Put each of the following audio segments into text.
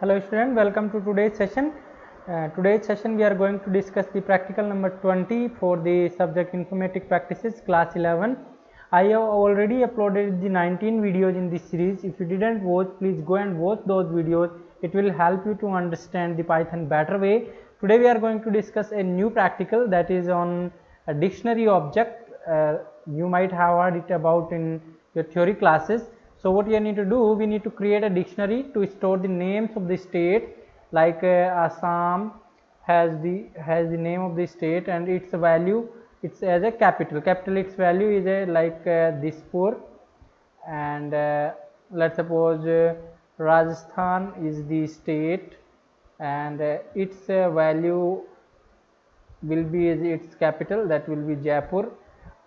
Hello student, welcome to today's session. Today's session we are going to discuss the practical number 20 for the subject informatic practices class 11. I have already uploaded the 19 videos in this series. If you didn't watch, please go and watch those videos. It will help you to understand the Python better way. Today we are going to discuss a new practical that is on a dictionary object. You might have heard it about in your theory classes. So what you need to do, we need to create a dictionary to store the names of the state, like Assam has the name of the state and its value, it's as a capital its value is a like Dispur, and let's suppose Rajasthan is the state and its value will be its capital, that will be Jaipur,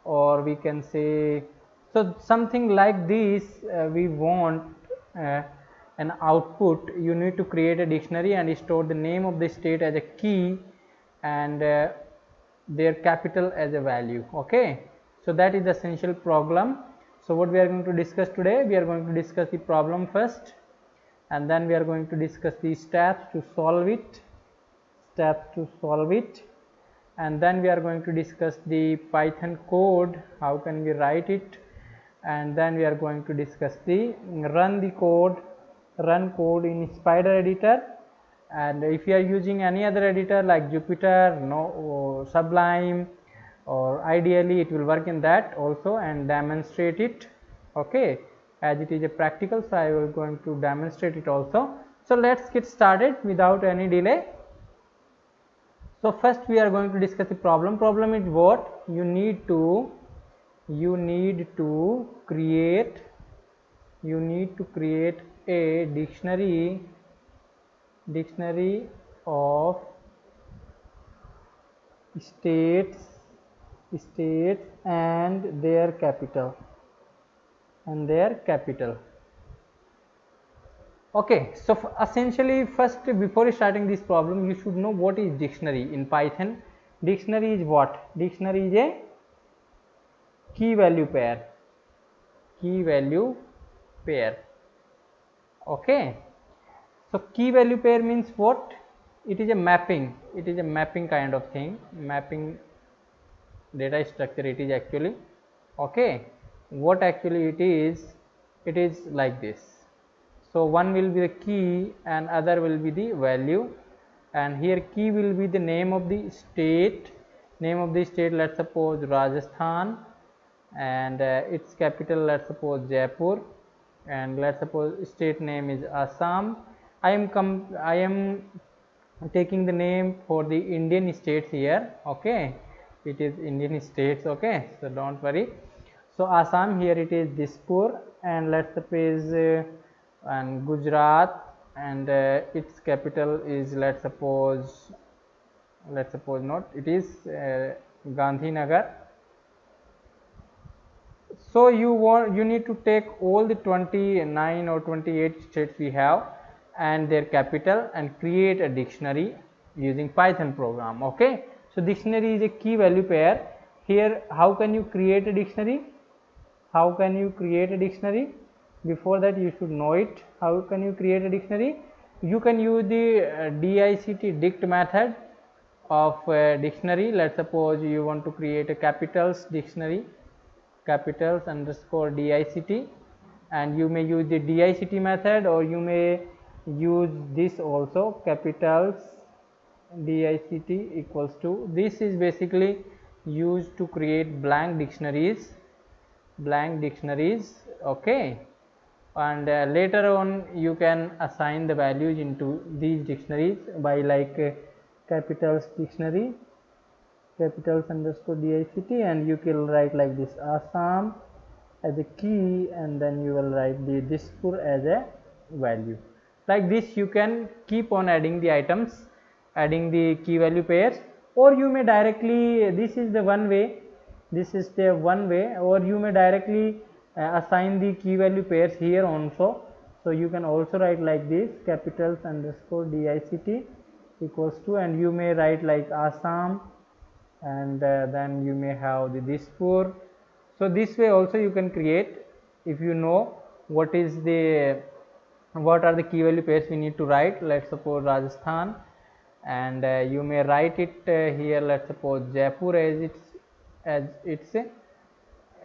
or we can say, so something like this. We want an output. You need to create a dictionary and store the name of the state as a key and their capital as a value. Okay, so that is the essential problem. So what we are going to discuss today, we are going to discuss the problem first, and then we are going to discuss the steps to solve it, and then we are going to discuss the Python code, how can we write it, and then we are going to discuss the run code in Spider editor. And if you are using any other editor like Jupyter, or Sublime, or ideally it will work in that also, and demonstrate it. Okay, as it is a practical, so I will going to demonstrate it also. So let's get started without any delay. So first we are going to discuss the problem. Problem is what? You need to create a dictionary of states and their capital. Okay, so essentially first, before starting this problem, you should know what is dictionary in Python. Dictionary is what? Dictionary is a key value pair. Okay, so key value pair means what? It is a mapping kind of thing, mapping data structure it is actually. Okay, what actually it is like this. So one will be the key and other will be the value, and here key will be the name of the state, let's suppose Rajasthan, and its capital, let's suppose Jaipur, and let's suppose state name is Assam. I am taking the name for the Indian states here. Okay, it is Indian states. Okay, so don't worry. So Assam, here it is Dispur, and let's suppose and Gujarat, and its capital is, let's suppose not, it is Gandhinagar. So you need to take all the 29 or 28 states we have and their capital and create a dictionary using Python program. Okay, so dictionary is a key value pair. Here, how can you create a dictionary? Before that, you should know it. How can you create a dictionary? You can use the dict method of dictionary. Let's suppose you want to create a capitals dictionary, capitals underscore dict, and you may use the dict method, or you may use this also, capitals dict equals to, this is basically used to create blank dictionaries. Okay, and later on you can assign the values into these dictionaries by like capitals dictionary, capitals underscore dict, and you can write like this, Assam as a key, and then you will write the Dispur as a value. Like this you can keep on adding the items, adding the key value pairs, or you may directly, this is the one way, or you may directly assign the key value pairs here also. So you can also write like this, capitals underscore dict equals to, and you may write like Assam, and then you may have the Dispur. So this way also you can create, if you know what is the what are the key value pairs we need to write. Let's suppose Rajasthan, and you may write it here. Let's suppose Jaipur as its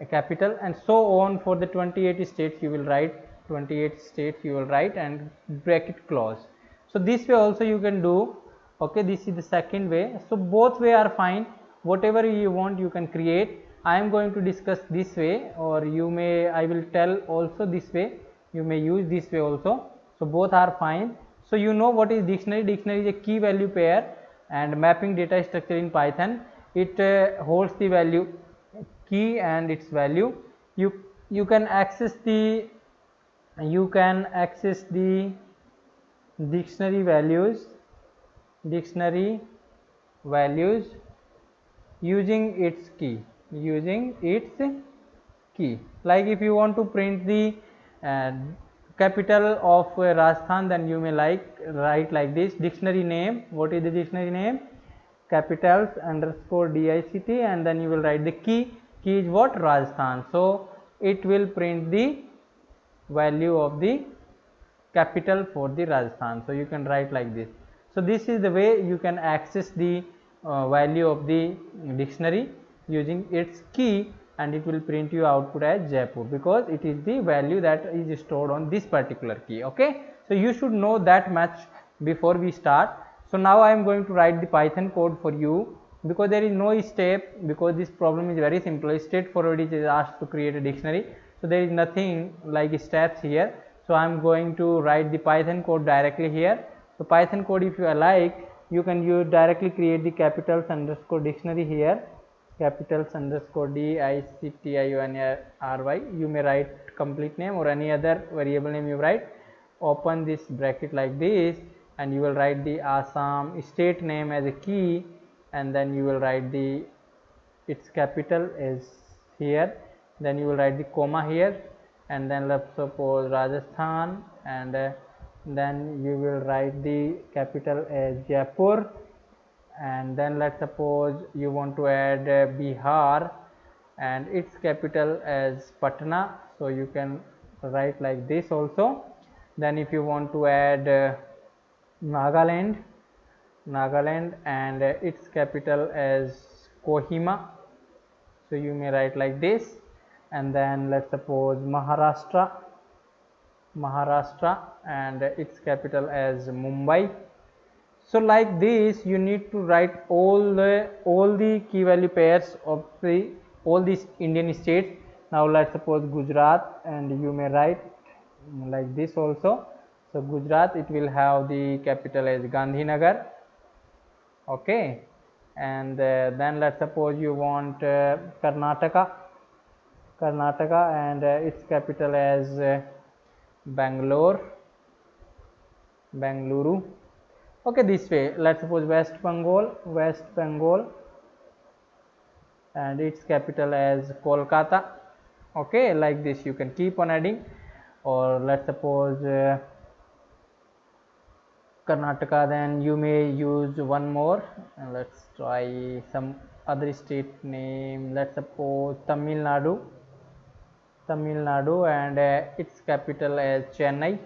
capital, and so on for the 28 states you will write. 28 states you will write and bracket close. So this way also you can do. Okay, this is the second way. So both way are fine, whatever you want you can create. I am going to discuss this way, or you may, I will tell also this way, you may use this way also. So both are fine. So you know what is dictionary. Dictionary is a key value pair and mapping data structure in Python. It holds the value key and its value. You can access the dictionary values using its key. Like if you want to print the capital of Rajasthan, then you may write like this: dictionary name. What is the dictionary name? Capitals underscore DICT, and then you will write the key. Key is what? Rajasthan. So it will print the value of the capital for the Rajasthan. So you can write like this. So this is the way you can access the value of the dictionary using its key, and it will print you output as Jaipur, because it is the value that is stored on this particular key. Okay, so you should know that much before we start. So now I am going to write the Python code for you, because there is no step, because this problem is very simple. Straightforward, it is asked to create a dictionary, so there is nothing like steps here. So I am going to write the Python code directly here. So Python code, if you like, you can directly create the capitals underscore dictionary here, capitals underscore DICTIONRY. You may write complete name or any other variable name you write. Open this bracket like this, and you will write the Assam state name as a key, and then you will write the its capital is here, then you will write the comma here, and then let's suppose Rajasthan, and then you will write the capital as Jaipur, and then let's suppose you want to add Bihar and its capital as Patna, so you can write like this also. Then if you want to add Nagaland and its capital as Kohima, so you may write like this. And then let's suppose Maharashtra and its capital as Mumbai. So like this you need to write all the key value pairs of all these Indian states. Now let's suppose Gujarat, and you may write like this also. So Gujarat, it will have the capital as Gandhinagar. Okay, and then let's suppose you want Karnataka and its capital as Bangalore. Okay, this way. Let's suppose West Bengal and its capital as Kolkata. Okay, like this you can keep on adding. Or let's suppose Karnataka, then you may use one more, and let's try some other state name. Let's suppose Tamil Nadu and its capital as Chennai.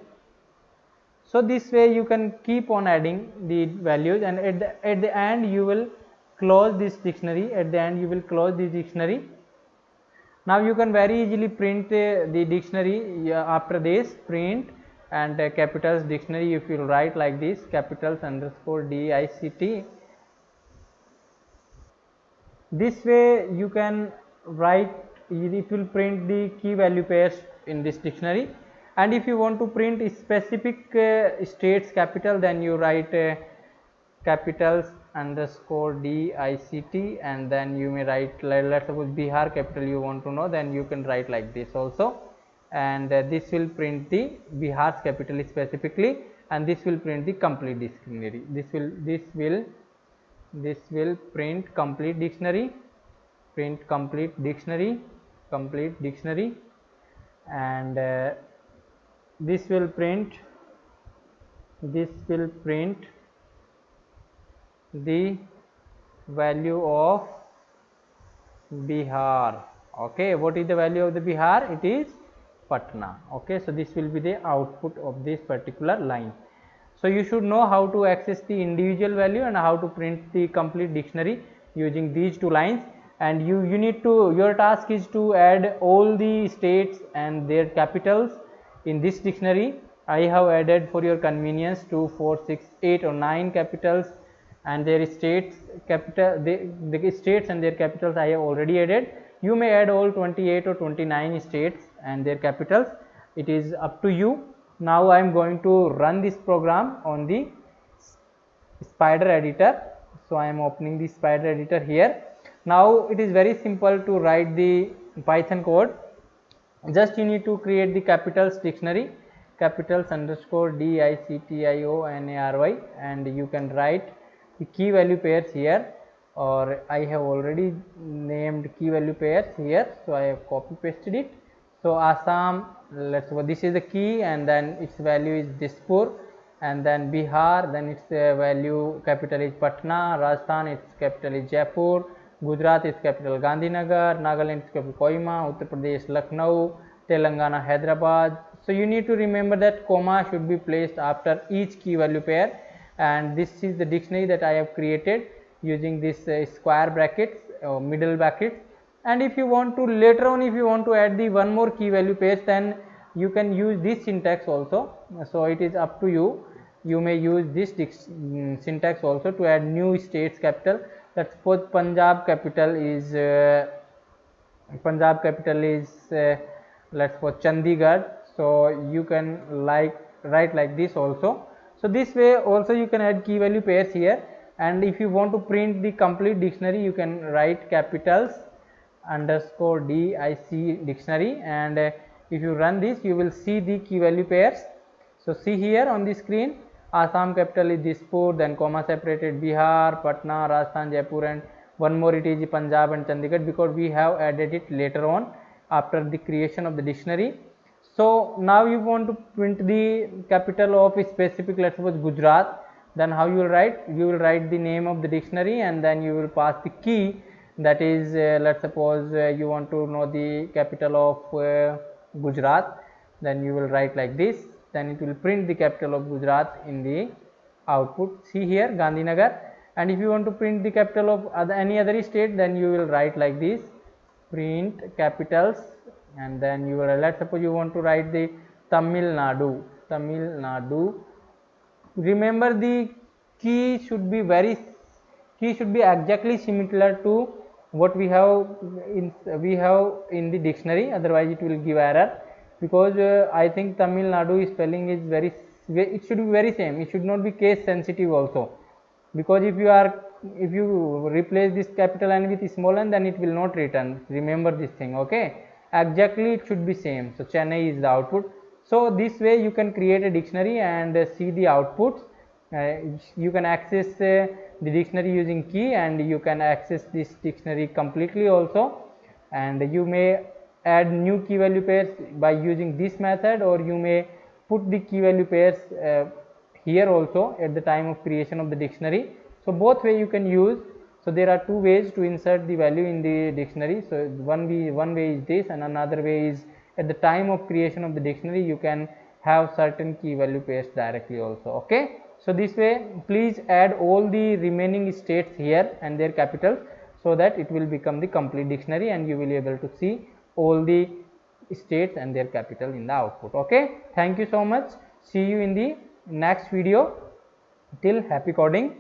So this way you can keep on adding the values, and at the end you will close this dictionary. Now you can very easily print the dictionary after this print and capitals dictionary. If you write like this, capitals underscore DICT, this way you can write, it will print the key value pairs in this dictionary. And if you want to print specific states capital, then you write capitals underscore DICT, and then you may write, let's suppose Bihar capital you want to know, then you can write like this also, and this will print the Bihar's capital specifically, and this will print the complete dictionary. This will print complete dictionary, and this will print the value of Bihar. Okay, what is the value of the Bihar? It is Patna. Okay, so this will be the output of this particular line. So you should know how to access the individual value and how to print the complete dictionary using these two lines. And you need to, your task is to add all the states and their capitals in this dictionary. I have added for your convenience 2, 4, 6, 8 or 9 capitals, and their states capital, the states and their capitals I have already added. You may add all 28 or 29 states and their capitals. It is up to you. Now I am going to run this program on the Spider editor. So I am opening the Spider editor here. Now it is very simple to write the Python code. Just you need to create the capitals dictionary, capitals underscore DICTIONARY, and you can write the key value pairs here, or I have already named key value pairs here, so I have copy pasted it. So Assam, let's go, this is the key, and then its value is Dispur, and then Bihar, then its value capital is Patna, Rajasthan, its capital is Jaipur, Gujarat is capital Gandhinagar, Nagaland is capital Kohima, Uttar Pradesh Lucknow, Telangana Hyderabad. So you need to remember that comma should be placed after each key value pair, and this is the dictionary that I have created using this square brackets or middle brackets. And if you want to later on, if you want to add the one more key value pairs, then you can use this syntax also. So it is up to you. You may use this syntax also to add new states capital. Let's suppose Punjab capital is let's suppose Chandigarh. So you can write like this also. So this way also you can add key value pairs here. And if you want to print the complete dictionary, you can write capitals underscore DIC dictionary, and if you run this, you will see the key value pairs. So see here on the screen, Assam capital is Dispur, then comma separated Bihar, Patna, Rajasthan, Jaipur, and one more it is Punjab and Chandigarh, because we have added it later on after the creation of the dictionary. So now you want to print the capital of a specific, let's suppose Gujarat. Then how you will write? You will write the name of the dictionary, and then you will pass the key, that is let's suppose you want to know the capital of Gujarat. Then you will write like this, then it will print the capital of Gujarat in the output. See here Gandhinagar. And if you want to print the capital of any other state, then you will write like this, print capitals, and then you will, let's suppose you want to write the Tamil Nadu. Remember the key should be exactly similar to what we have in the dictionary, otherwise it will give error, because I think Tamil Nadu spelling is it should be very same. It should not be case sensitive also, because if you replace this capital N with small n, then it will not return. Remember this thing, okay? Exactly it should be same. So Chennai is the output. So this way you can create a dictionary and see the outputs. You can access the dictionary using key, and you can access this dictionary completely also, and you may add new key value pairs by using this method, or you may put the key value pairs here also at the time of creation of the dictionary. So both way you can use. So there are two ways to insert the value in the dictionary. So one way is this, and another way is at the time of creation of the dictionary you can have certain key value pairs directly also, okay? So this way please add all the remaining states here and their capitals, so that it will become the complete dictionary, and you will be able to see all the states and their capital in the output, okay? Thank you so much. See you in the next video. Till happy coding.